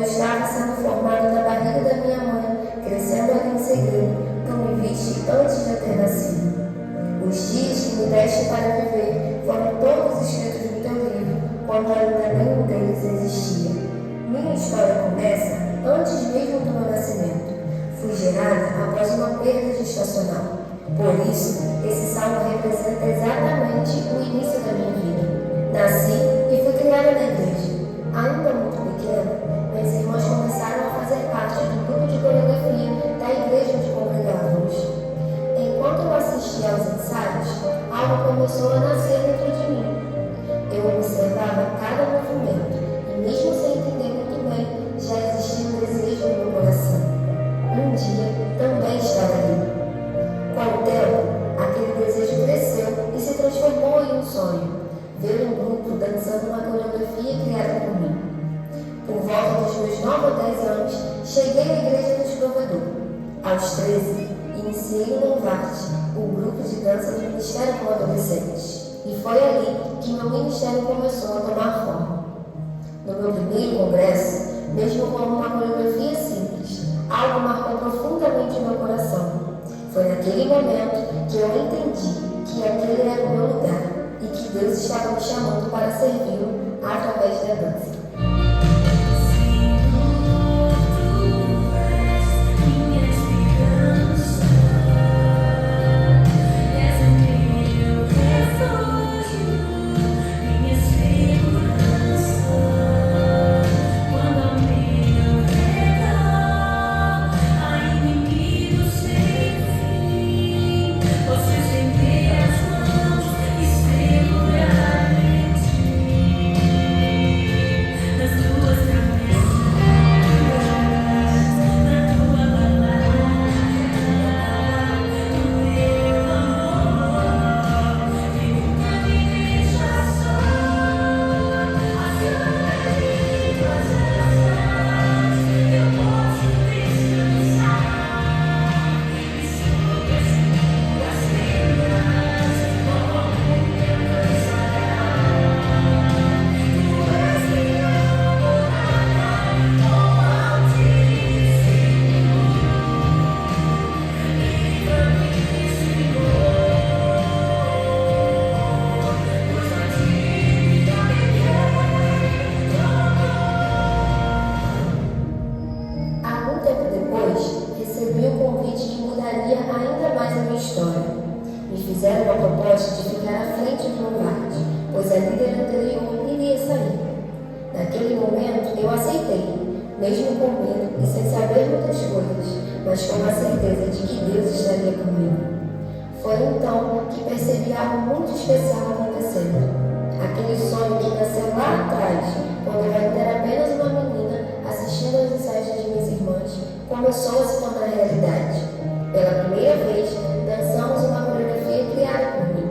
eu estava sendo formado na barriga da minha mãe, crescendo ali em segredo, tu me viste antes de eu ter nascido. Os dias que me deste para viver foram todos escritos no teu livro, quando ainda nenhum deles existia. Minha história começa antes mesmo do meu nascimento. Fui gerada após uma perda gestacional. Por isso, esse salmo representa exatamente o início da minha vida. Nasci e fui criada na igreja. Ainda muito pequena, meus irmãos começaram a fazer parte do grupo de coreografia da igreja onde congregávamos. Enquanto eu assistia aos ensaios, algo começou a nascer dentro de mim. Eu observava cada movimento e, mesmo sem entender muito bem, já existia um desejo no meu coração. Um dia também estava ali. Com o tempo, aquele desejo cresceu e se transformou em um sonho. Ver um grupo dançando uma coreografia criada por mim. Por volta dos meus 9 ou 10 anos, cheguei à Igreja do Desbravador. Aos 13, iniciei o Louvarte, o grupo de dança do Ministério com Adolescentes. E foi ali que meu ministério começou a tomar forma. No meu primeiro congresso, mesmo com uma coreografia simples, algo marcou profundamente o meu coração. Foi naquele momento que eu entendi que aquele era o meu lugar e que Deus estava me chamando para servi-lo através da dança. Recebi o convite que mudaria ainda mais a minha história. Me fizeram uma proposta de ficar à frente do Louvarte, pois a líder anterior iria sair. Naquele momento, eu aceitei, mesmo com medo e sem saber muitas coisas, mas com a certeza de que Deus estaria comigo. Foi então que percebi algo muito especial acontecendo. Aquele sonho que nasceu lá atrás, quando eu ainda era apenas uma menina, assistindo aos ensaios das minhas irmãs, começou a se tornar realidade. Pela primeira vez, dançamos uma coreografia criada por mim.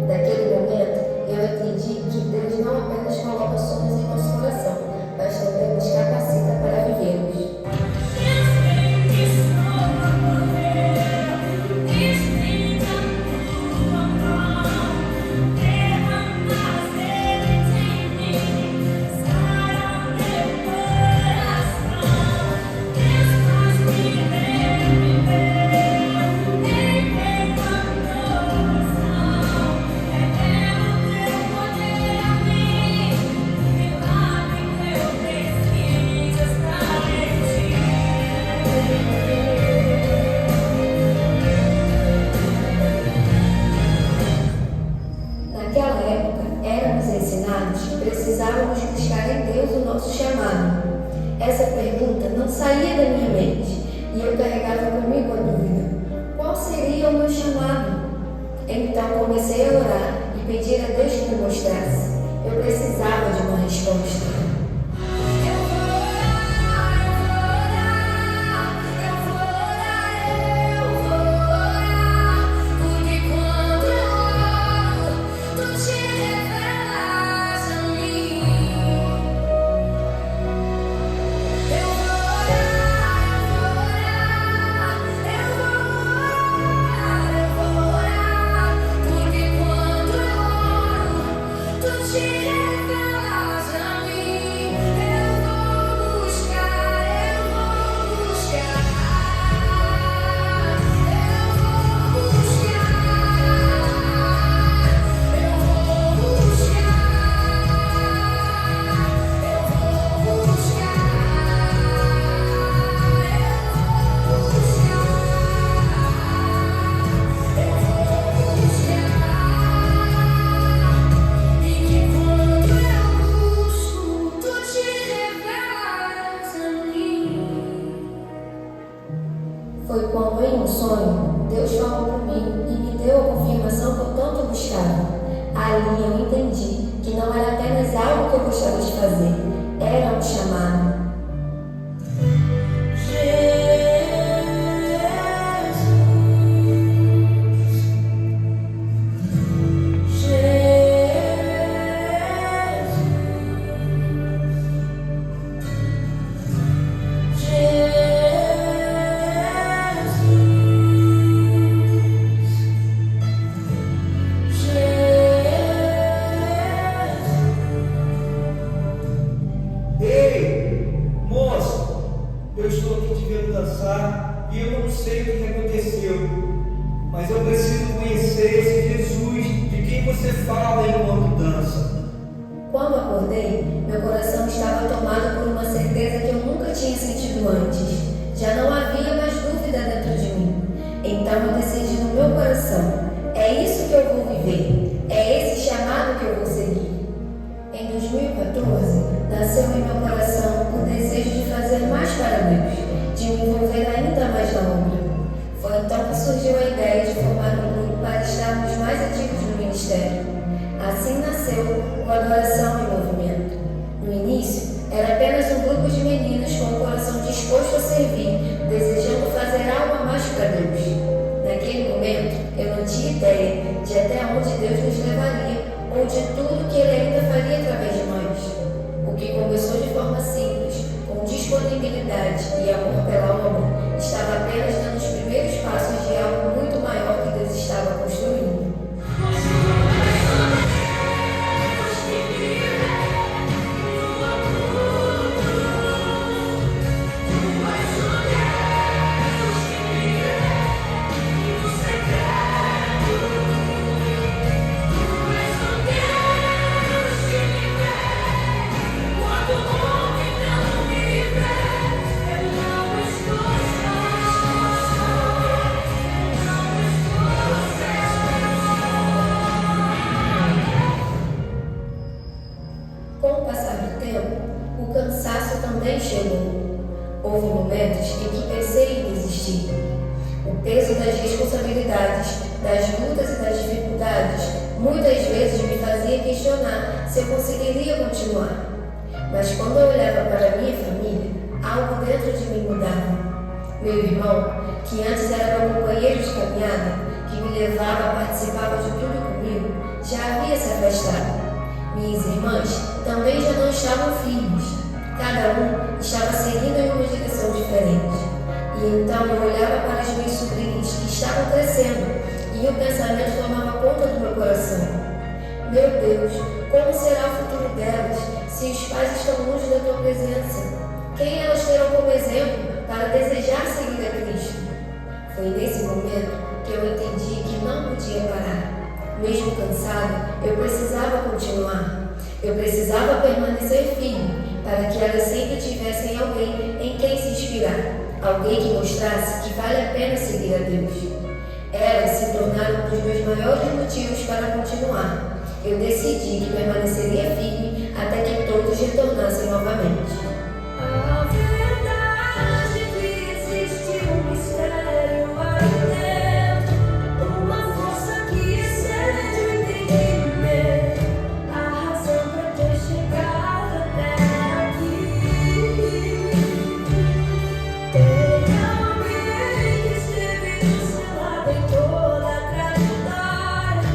Naquele momento, eu entendi que Deus não apenas coloca sonhos em nosso coração, mas também nos capacita para vivê-los. Naquela época, éramos ensinados que precisávamos buscar em Deus o nosso chamado. Essa pergunta não saía da minha mente e eu carregava comigo a dúvida: qual seria o meu chamado? Então comecei a orar e pedir a Deus que me mostrasse. Eu precisava de uma resposta. Te revelas a mim. Foi quando, em um sonho, Deus falou comigo e me deu a confirmação que eu tanto buscava. Ali eu entendi que não era apenas algo que eu gostava de fazer, era um chamado. Eu estou aqui te vendo dançar e eu não sei o que aconteceu, mas eu preciso conhecer esse Jesus de quem você fala enquanto dança. Quando acordei, meu coração estava tomado por uma certeza que eu nunca tinha sentido antes. Já não havia mais dúvida dentro de mim. Então eu decidi no meu coração: é isso que eu vou viver, é esse chamado que eu vou seguir. Em 2014, nasceu em meu coração o desejo de fazer mais para Deus, de me envolver ainda mais na obra. Foi então que surgiu a ideia de formar um grupo para estarmos mais ativos no ministério. Assim nasceu o Adoração em Movimento. No início, era apenas um grupo de meninas com o coração disposto a servir, desejando fazer algo a mais para Deus. Naquele momento, eu não tinha ideia de até onde Deus nos levaria ou de tudo que Ele ainda faria através de nós. O que começou de forma simples, com disponibilidade e amor pela obra, estava apenas dando os primeiros passos de algo muito maior que Deus estava construindo. Com o passar do tempo, o cansaço também chegou. Houve momentos em que pensei em desistir. O peso das responsabilidades, das lutas e das dificuldades, muitas vezes me fazia questionar se eu conseguiria continuar. Mas quando eu olhava para a minha família, algo dentro de mim mudava. Meu irmão, que antes era meu companheiro de caminhada, que me levava, participava de tudo comigo, já havia se afastado. Minhas irmãs também já não estavam firmes. Cada um estava seguindo em uma direção diferente. E então eu olhava para as minhas sobrinhas que estavam crescendo e o pensamento tomava conta do meu coração. Meu Deus, como será o futuro delas se os pais estão longe da tua presença? Quem elas terão como exemplo para desejar seguir a Cristo? Foi nesse momento que eu entendi que não podia parar. Mesmo cansado, eu precisava continuar. Eu precisava permanecer firme para que elas sempre tivessem alguém em quem se inspirar, alguém que mostrasse que vale a pena seguir a Deus. Elas se tornaram um dos meus maiores motivos para continuar. Eu decidi que permaneceria firme até que todos retornassem novamente. A verdade que existe mistério aí dentro, uma força que excede o entendimento, a razão para ter chegado até aqui. Tem alguém que esteve do seu lado em toda a trajetória,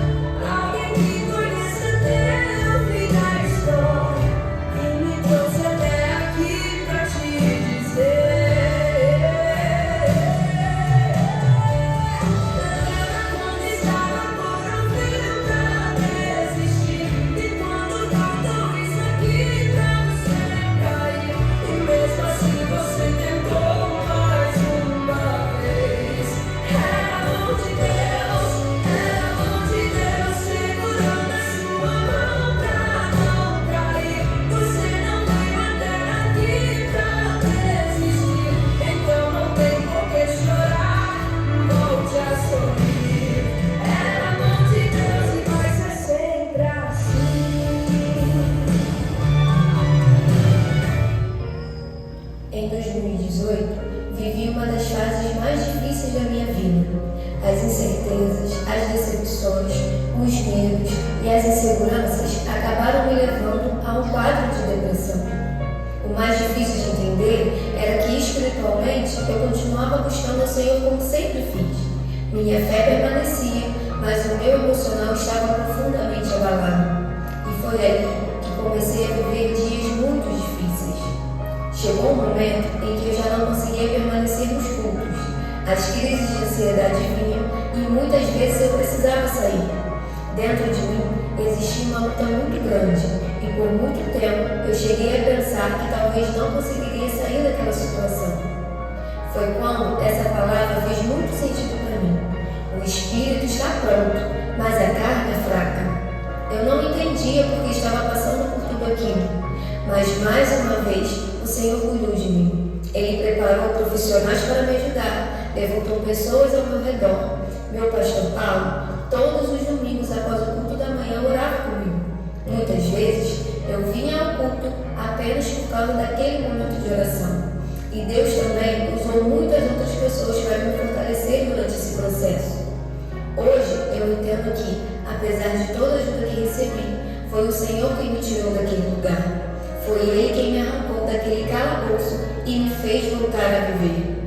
alguém que conhece até o fim da história e me trouxe até aqui. vivi uma das fases mais difíceis da minha vida. As incertezas, as decepções, os medos e as inseguranças acabaram me levando a um quadro de depressão. O mais difícil de entender era que espiritualmente eu continuava buscando o Senhor como sempre fiz. Minha fé permanecia, mas o meu emocional estava profundamente abalado. E foi aí que comecei a viver dias muito difíceis. Chegou um momento em que eu já não conseguia permanecer nos cultos. As crises de ansiedade vinham e muitas vezes eu precisava sair. Dentro de mim existia uma luta muito grande e por muito tempo eu cheguei a pensar que talvez não conseguiria sair daquela situação. Foi quando essa palavra fez muito sentido para mim. O espírito está pronto, mas a carne é fraca. Eu não entendia porque estava passando por tudo aquilo, mas mais uma vez o Senhor cuidou de mim. Ele preparou profissionais para me ajudar, levantou pessoas ao meu redor. Meu pastor Paulo, todos os domingos após o culto da manhã, orava comigo. Muitas vezes eu vinha ao culto apenas por causa daquele momento de oração. E Deus também usou muitas outras pessoas para me fortalecer durante esse processo. Hoje eu entendo que, apesar de toda a ajuda que recebi, foi o Senhor quem me tirou daquele lugar. Foi Ele quem me arrancou daquele calabouço e me fez voltar a viver.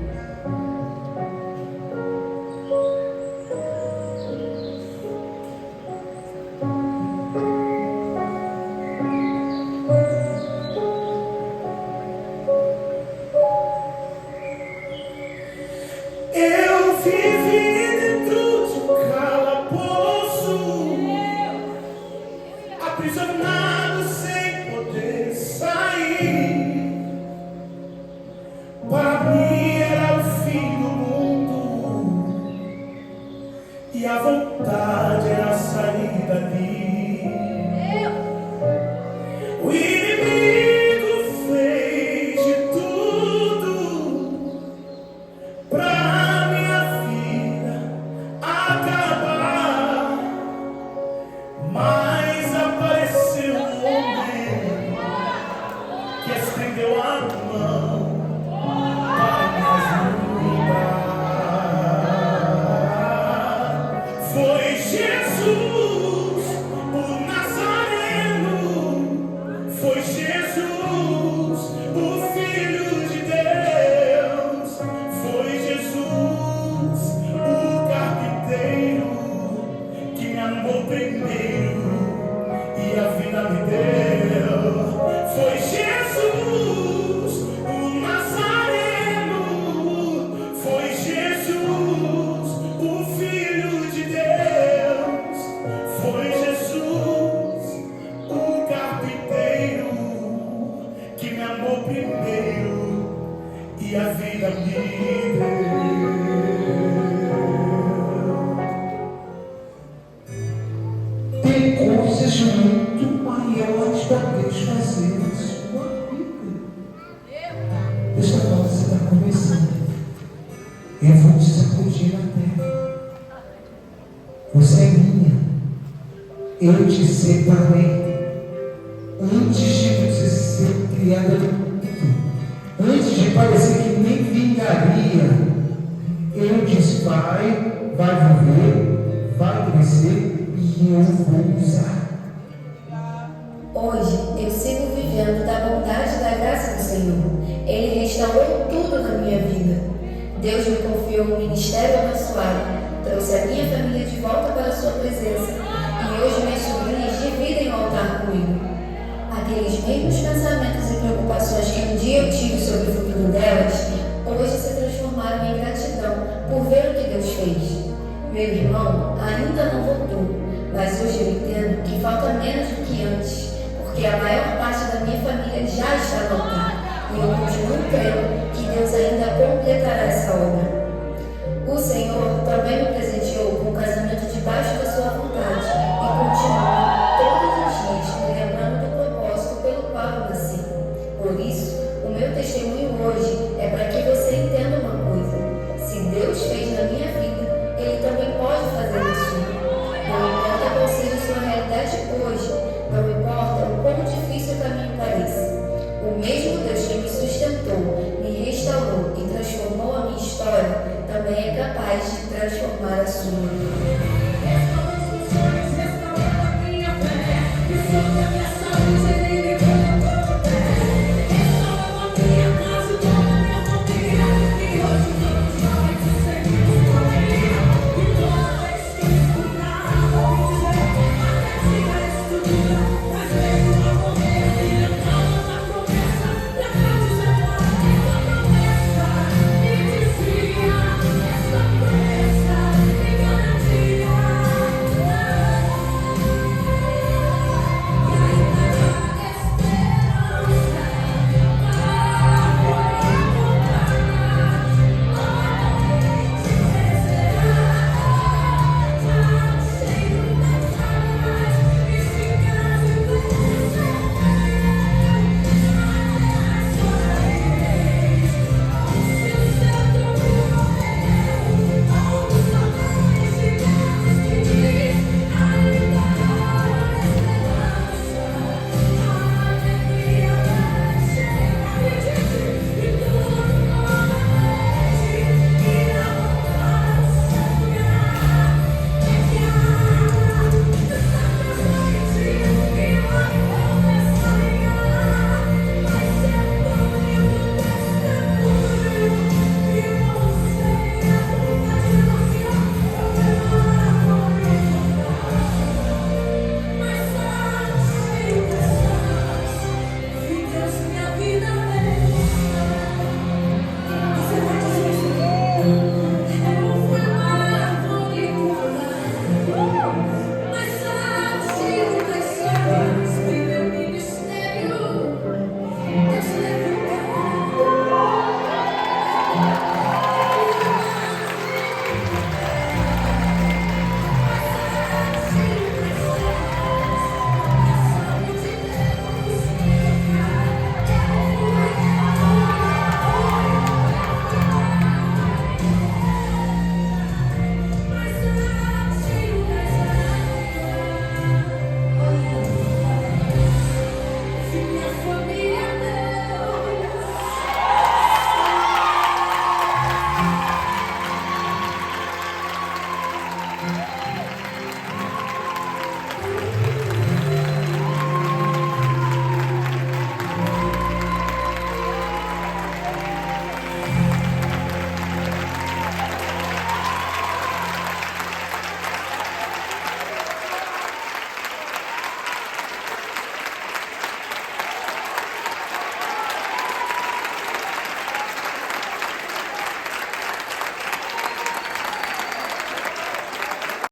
Eu vivi dentro de um calabouço, aprisionado sem poder sair. Para mim era o fim do mundo e a vontade era sair dali. O inimigo fez de tudo pra minha vida acabar, mas apareceu um homem que estendeu a mão para me ajudar. Foi Jesus, o Nazareno, foi Jesus, o Filho de Deus, foi Jesus, o carpinteiro, que me amou primeiro e a vida me deu. Foi Jesus, o Nazareno, foi Jesus, o Filho de Deus, foi Jesus, o carpinteiro, que me amou primeiro e a vida me deu. Tem coisas muito maiores para Deus fazer na sua vida. Deixa eu você está começando. Eu vou te sacudir na terra. Você é minha. Eu te separei. Antes de você ser criada no mundo, antes de parecer que nem vingaria, eu disse: vai viver, vai crescer e eu vou usar. Hoje eu sigo vivendo da bondade e da graça do Senhor. Ele restaurou tudo na minha vida. Deus me confiou um ministério abençoado, trouxe a minha família de volta para a sua presença e hoje minhas sobrinhas dividem o altar comigo. Aqueles mesmos pensamentos e preocupações que um dia eu tive sobre o futuro delas, hoje se transformaram em gratidão por ver o que Deus fez. Meu irmão ainda não voltou, mas hoje eu entendo que falta menos do que antes, porque a maior parte da minha família já está no altar e eu continuo crendo que Deus ainda completará essa obra. O Senhor também me presenteou com um casamento debaixo da sua vontade e continua todos os dias me lembrando do propósito pelo qual eu nasci. Por isso, o meu testemunho hoje é para que você entenda uma coisa: se Deus fez na minha vida, Ele também pode fazer na sua. Não importa qual seja a sua realidade hoje, não importa o quão difícil o caminho pareça. O mesmo Deus que me sustentou, me restaurou e transformar a sua.